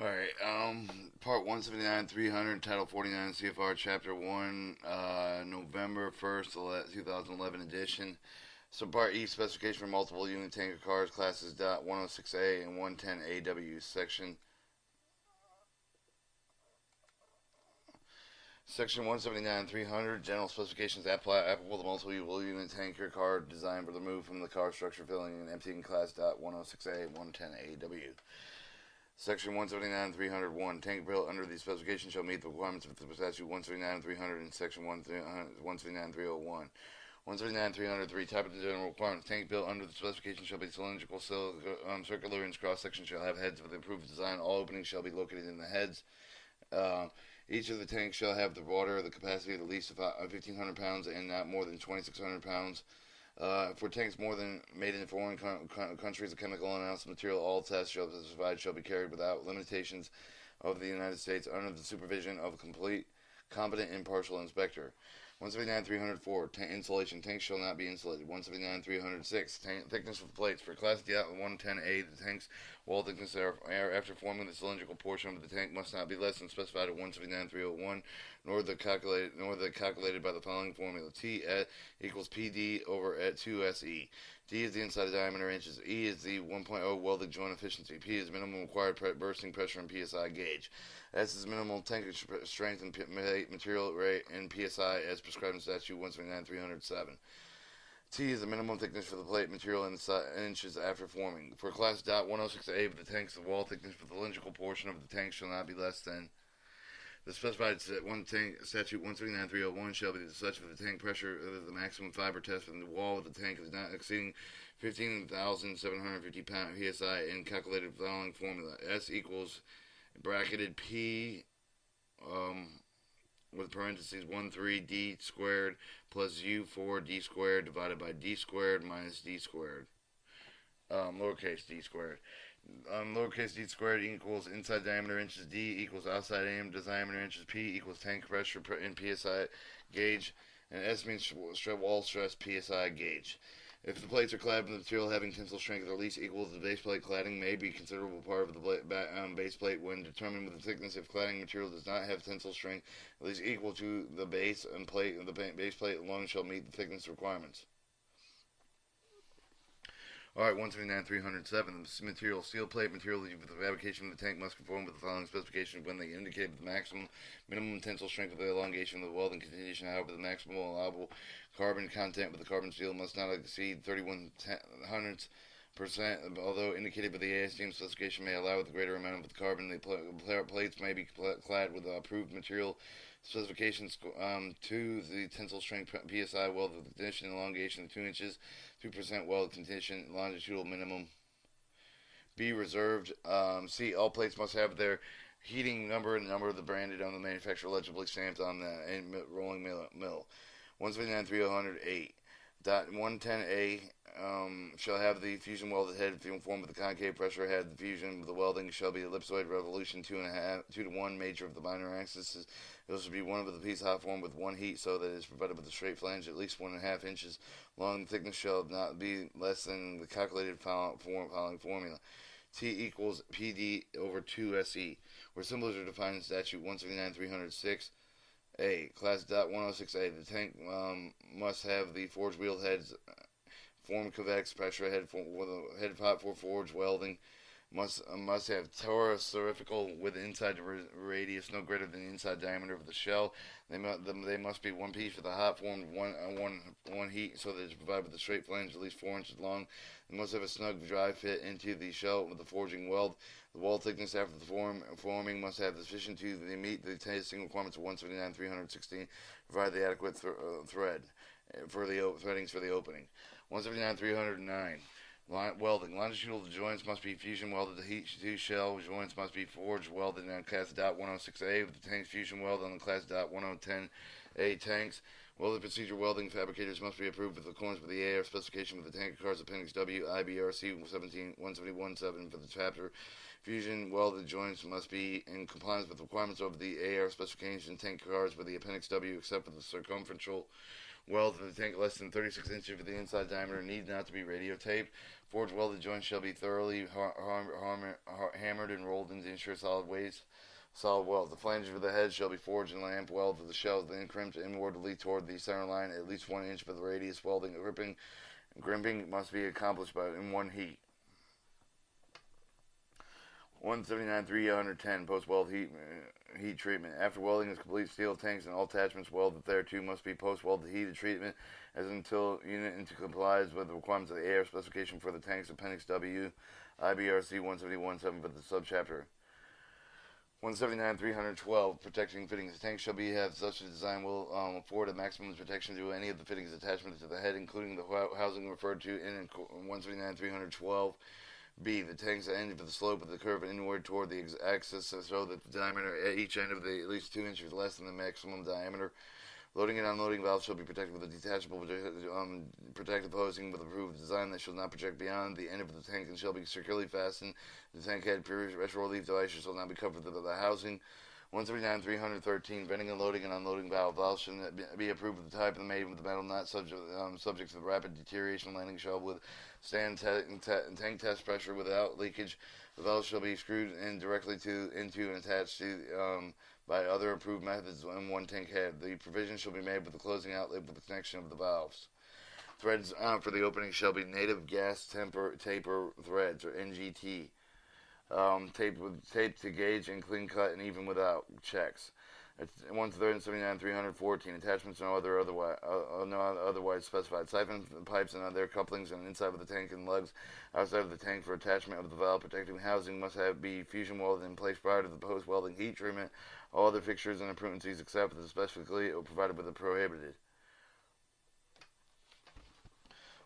Alright, Part 179, 300, Title 49, CFR Chapter 1, November 1st, 2011 edition. So Part E, specification for multiple unit tanker cars, classes .106A and 110AW, Section 179, 300, general specifications applicable to multiple unit tanker car designed for the move from the car structure filling and emptying class .106A and 110AW. Section 179 301. Tank built under the specification shall meet the requirements of the statute 179 300 and section 179 301. 179 303. Type of the general requirements. Tank built under the specification shall be cylindrical, circular, and cross section shall have heads with improved design. All openings shall be located in the heads. Each of the tanks shall have the water the capacity of at least 1,500 pounds and not more than 2,600 pounds. For tanks more than made in foreign countries, a chemical analysis material, all tests shall be carried without limitations of the United States under the supervision of a complete, competent, impartial inspector. 179-304, insulation. Tanks shall not be insulated. 179-306, thickness of plates. For Class D 110A, the tank's wall thickness after forming the cylindrical portion of the tank must not be less than specified at 179-301, nor the calculated by the following formula. T equals PD over at 2SE. D is the inside diameter inches. E is the 1.0 welded joint efficiency. P is minimum required bursting pressure and PSI gauge. S is minimal tank strength and material rate in PSI as prescribed in statute 179-307. T is the minimum thickness for the plate material in inches after forming. For class .106A of the tanks, the wall thickness for the cylindrical portion of the tank shall not be less than the specified statute 179-301 shall be such for the tank pressure of the maximum fiber test within the wall of the tank is not exceeding 15,750 psi and calculated following formula. S equals bracketed P with parentheses 13D squared plus U4D squared divided by D squared minus D squared. Lowercase d squared. Lowercase d squared equals inside diameter inches. D equals outside diameter inches. P equals tank pressure in PSI gauge. And S means wall stress PSI gauge. If the plates are clad with material having tensile strength at least equal to the base plate, cladding may be a considerable part of the base plate when determined with the thickness. If cladding material does not have tensile strength at least equal to the base and plate, the base plate alone shall meet the thickness requirements. Alright, 179-307. The material, steel plate material for the fabrication of the tank must conform with the following specifications when they indicate the minimum tensile strength of the elongation of the welding continuation. However, the maximum allowable carbon content with the carbon steel must not exceed 31/100%, although indicated by the ASTM specification may allow with a greater amount of the carbon. The plates may be clad with approved material specifications to the tensile strength PSI weld with condition elongation of 2 inches, 2% weld condition, longitudinal minimum. B reserved. C, all plates must have their heating number and number of the branded on the manufacturer legibly stamped on the rolling mill. 179-308. Dot 110A shall have the fusion welded head formed with the concave pressure head. The fusion of the welding shall be ellipsoid revolution 2 to 1 major of the minor axis. It should be one of the piece hot formed with one heat so that it is provided with a straight flange at least 1.5 inches long. The thickness shall not be less than the calculated following formula. T equals PD over 2SE, where symbols are defined in statute 179-306. A. Class .106A. The tank must have the forged wheel heads form convex pressure head with a head pot for forged welding. Must have torus with inside radius no greater than the inside diameter of the shell. They must be one piece with a hot formed one heat so that it is provided with a straight flange at least 4 inches long. They must have a snug dry fit into the shell with the forging weld. The wall thickness after the forming must have sufficient to meet the testing requirements of 179-316. Provide the adequate thread for the threadings for the opening. 179-309. Welding. Longitudinal joints must be fusion welded. The heat to shell joints must be forged welded on Class .106A with the tanks fusion welded on the Class .1010A tanks. Welded procedure welding fabricators must be approved with accordance with the AR specification with the tanker cars Appendix W, IBRC 171.7 for the chapter. Fusion welded joints must be in compliance with requirements of the AR specification tanker cars with the Appendix W except for the circumferential Weld of the tank less than 36 inches for the inside diameter need not to be radio taped. Forged welded joints shall be thoroughly hammered and rolled into ensure solid weld. The flanges of the head shall be forged and lamp weld of the shells, then crimped inwardly toward the center line at least 1 inch for the radius. Welding, gripping must be accomplished in one heat. 179-310 post-weld heat treatment. After welding is complete, steel tanks and all attachments welded thereto must be post-welded heated treatment as until unit complies with the requirements of the AR specification for the tanks, Appendix W, IBRC 171.7 for the subchapter. 179-312 protecting fittings. The tank shall have such a design will afford a maximum protection to any of the fittings attachments to the head, including the housing referred to in 179-312. B. The tanks are ended with the slope of the curve inward toward the axis so that the diameter at each end of the at least 2 inches less than the maximum diameter. Loading and unloading valves shall be protected with a detachable protective hosing with approved design that shall not project beyond the end of the tank and shall be securely fastened. The tank head pressure relief devices shall not be covered with the housing. 179-313 venting and loading and unloading valves should be approved with the type and made with the metal not subject to the rapid deterioration. Landing shall withstand tank test pressure without leakage. The valves shall be screwed in directly into and attached to by other approved methods in one tank head. The provision shall be made with the closing outlet with the connection of the valves. Threads for the opening shall be native gas taper threads or NGT. Taped to gauge and clean cut and even without checks. It's 179-314 attachments are otherwise specified. Siphon pipes and other couplings on the inside of the tank and lugs outside of the tank for attachment of the valve protecting housing must be fusion welded in place prior to the post welding heat treatment. All other fixtures and appurtenances except for the specifically provided with the prohibited.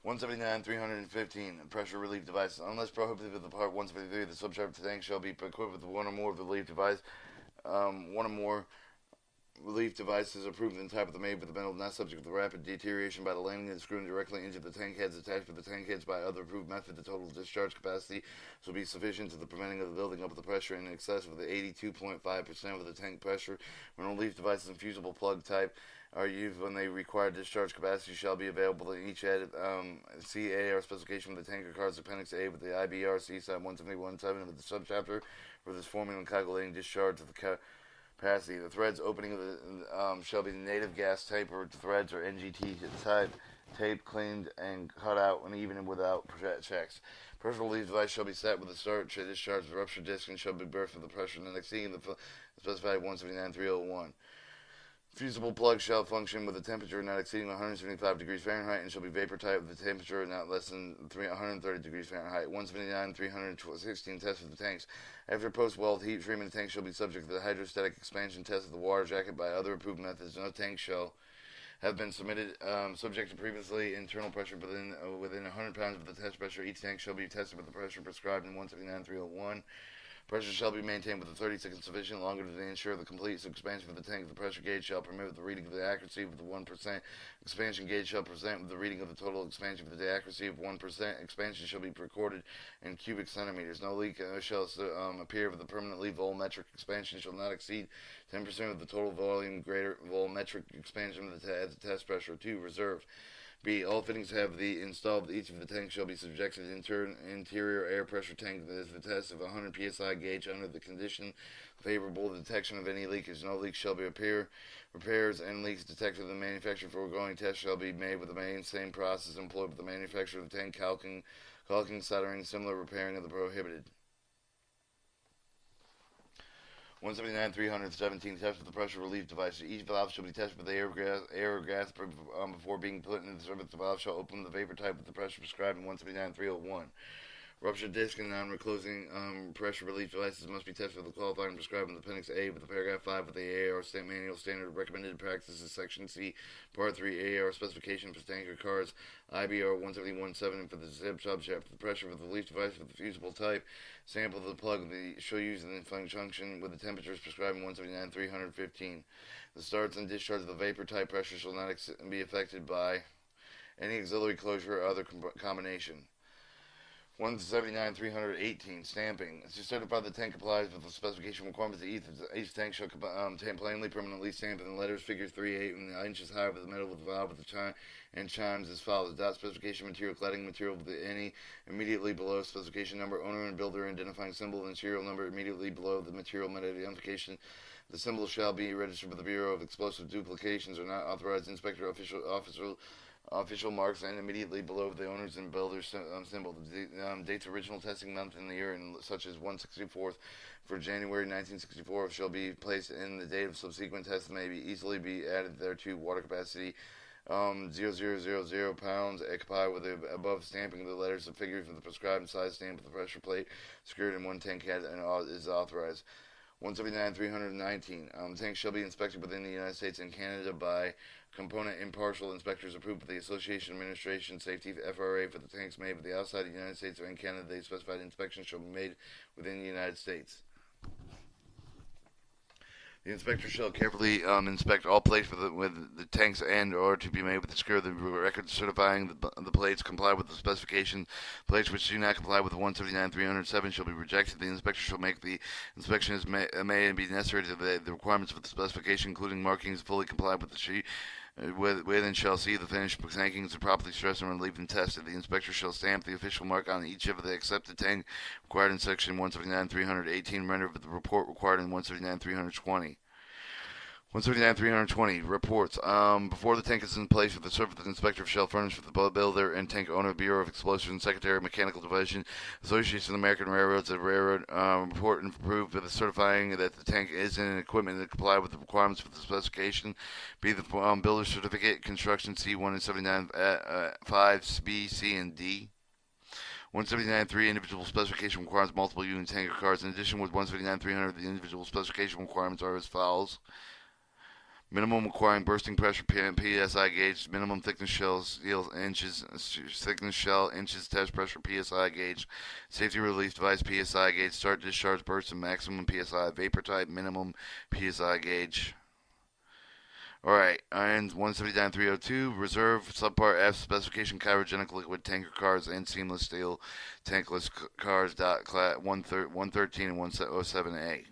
179-315 pressure relief devices. Unless prohibited with the Part 173, the subchapter tank shall be equipped with one or more of the relief device. One or more relief devices approved in the type of the made with the metal not subject to the rapid deterioration by the landing and screwing directly into the tank heads attached with the tank heads by other approved method. The total discharge capacity shall be sufficient to the preventing of the building up of the pressure in excess of the 82.5% of the tank pressure. When relief devices and fusible plug type are used when they require discharge capacity shall be available in each added CAR specification with the tanker cards Appendix A with the IBRC side 171.7 of the subchapter for this formula and calculating discharge of the capacity. The threads opening of the shall be the native gas taper threads or NGT type, taped, cleaned, and cut out and even without checks. Pressure relief device shall be set with the start discharge of the rupture disc and shall be burst with the pressure and exceeding the specified 179-301. Fusible plug shall function with a temperature not exceeding 175 degrees Fahrenheit and shall be vapor tight with a temperature not less than 130 degrees Fahrenheit. 179-316 test of the tanks. After post-weld heat treatment, the tank shall be subject to the hydrostatic expansion test of the water jacket by other approved methods. No tank shall have been submitted subject to previously internal pressure within 100 pounds of the test pressure. Each tank shall be tested with the pressure prescribed in 179-301. Pressure shall be maintained with a 30 seconds sufficient longer to ensure the complete expansion of the tank. The pressure gauge shall permit the reading of the accuracy with the 1%. Expansion gauge shall present with the reading of the total expansion with the accuracy of 1%. Expansion shall be recorded in cubic centimeters. No leak shall appear with the permanently volumetric expansion shall not exceed 10% of the total volume greater volumetric expansion of the test pressure. 2. Reserve. B. All fittings have the installed. Each of the tanks shall be subjected to interior air pressure tank that is the test of 100 psi gauge under the condition favorable to detection of any leakage. No leaks shall be repairs and leaks detected in the manufacturer foregoing test shall be made with the same process employed with the manufacturer of the tank, caulking, soldering, similar repairing of the prohibited. 179-317 test of the pressure relief device. Each valve shall be tested with air or gas before being put into the service. The valve shall open the vapor type with the pressure prescribed in 179-301. Rupture disc and non-reclosing pressure relief devices must be tested with the qualifying prescribed in the Appendix A with the paragraph 5 of the AAR manual standard recommended practices section C, Part 3 AAR specification for tanker cars, IBR 171.7 for the zip subchapter. The pressure of the relief device with the fusible type, sample of the plug shall use in function with the temperatures prescribed in 179-315. The starts and discharge of the vapor type pressure shall not be affected by any auxiliary closure or other combination. 179-318 stamping. To certify the tank complies with the specification requirements, each tank shall plainly permanently stamp in the letters figure 3/8 and inches high with the metal with the valve with the and chimes as follows. Dot specification material, cladding material with any immediately below specification number, owner and builder identifying symbol and serial number immediately below the material identification. The symbol shall be registered with the Bureau of Explosive Duplications or not authorized inspector official marks and immediately below the owner's and builder's symbol. The dates of original testing month in the year, and such as 1/64 for January 1964, shall be placed in the date of subsequent tests may easily be added thereto. Water capacity 0.0000 pounds. Occupy with the above stamping of the letters and figures of the prescribed size stamp with the pressure plate secured in one tank head and is authorized. 179-319. Tanks shall be inspected within the United States and Canada by component impartial inspectors approved by the Association Administration Safety FRA for the tanks made with the outside of the United States or in Canada. The specified inspection shall be made within the United States. The inspector shall carefully inspect all plates with the tanks and or to be made with the secure the record certifying the plates comply with the specification. Plates which do not comply with 179-307 shall be rejected. The inspector shall make the inspection as may be necessary to the requirements of the specification, including markings fully comply with the sheet. With and shall see the finished tankings are properly stressed and relieved and tested. The inspector shall stamp the official mark on each of the accepted tank required in section 179-318, rendered with the report required in 179-320. 179-320 reports. Before the tank is in place with the service, the inspector shall furnish with the builder and tank owner, Bureau of Explosions, Secretary, Mechanical Division, Association of American Railroads, a railroad report and proof with the certifying that the tank is in equipment that comply with the requirements for the specification. B, the builder certificate, construction C179 5 B, C, and D. 179.3 individual specification requires multiple unit tanker cars. In addition, with 179.300, the individual specification requirements are as follows. Minimum requiring bursting pressure PSI gauge, minimum thickness shell inches, test pressure PSI gauge, safety release device PSI gauge, start discharge burst and maximum PSI, vapor type minimum PSI gauge. Alright, and 179.302, reserve subpart F specification cryogenic liquid tanker cars and seamless steel tankless cars. 113 and 107A.